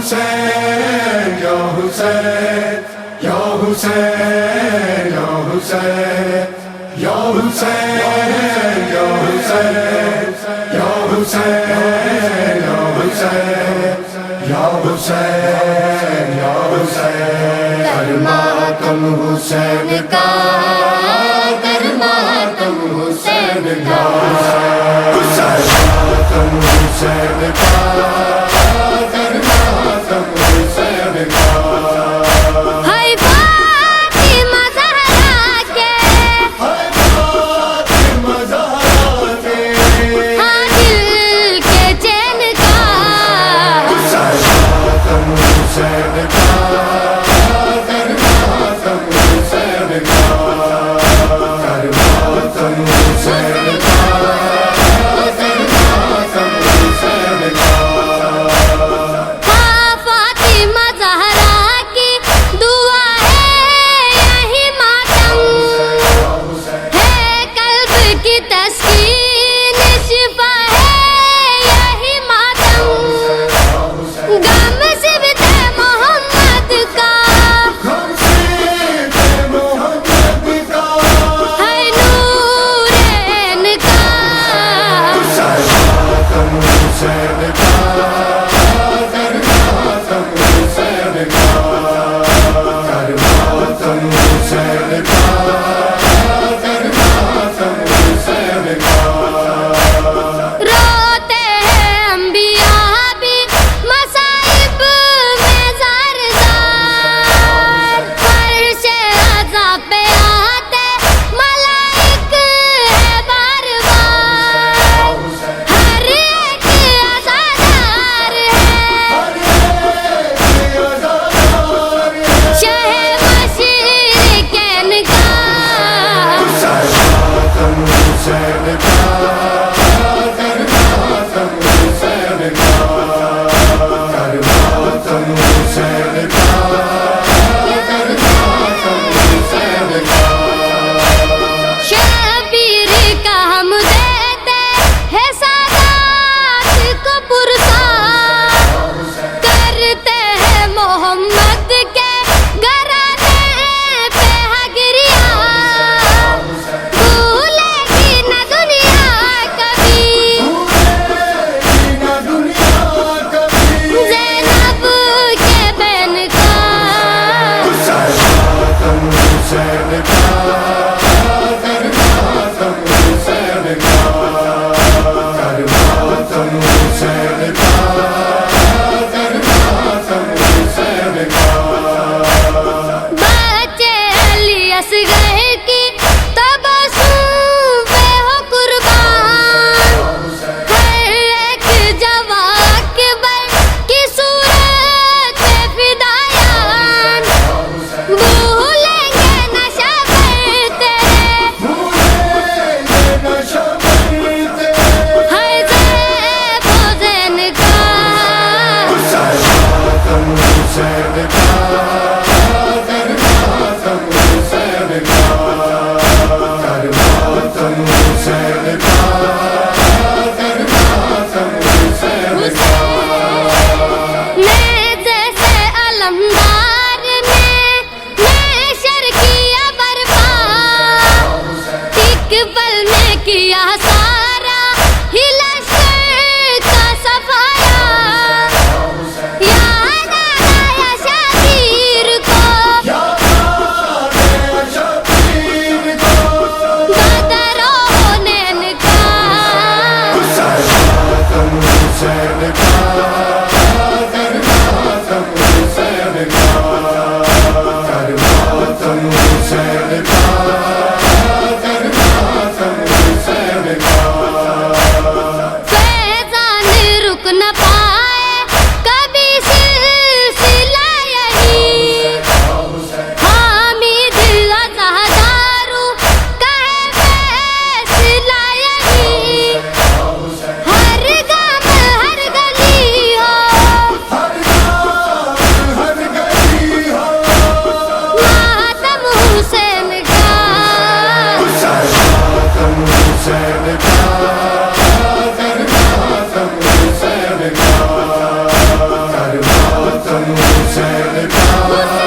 حسین یا حسین یا حسین یا حسین یا حسین یا حسین یا حسین یا حسین یا حسین یا حسین کر ماتم حسین کا کر ماتم حسین کا کر ماتم حسین کا کر ماتم حسین کا ہائے فاطمہ زہرا کے فاطمہ زہرا کے ہاں دل کے چین کا ماتم حسین کا کر ماتم حسین کا کر ماتم حسین کا کر ماتم حسین کا صدقہ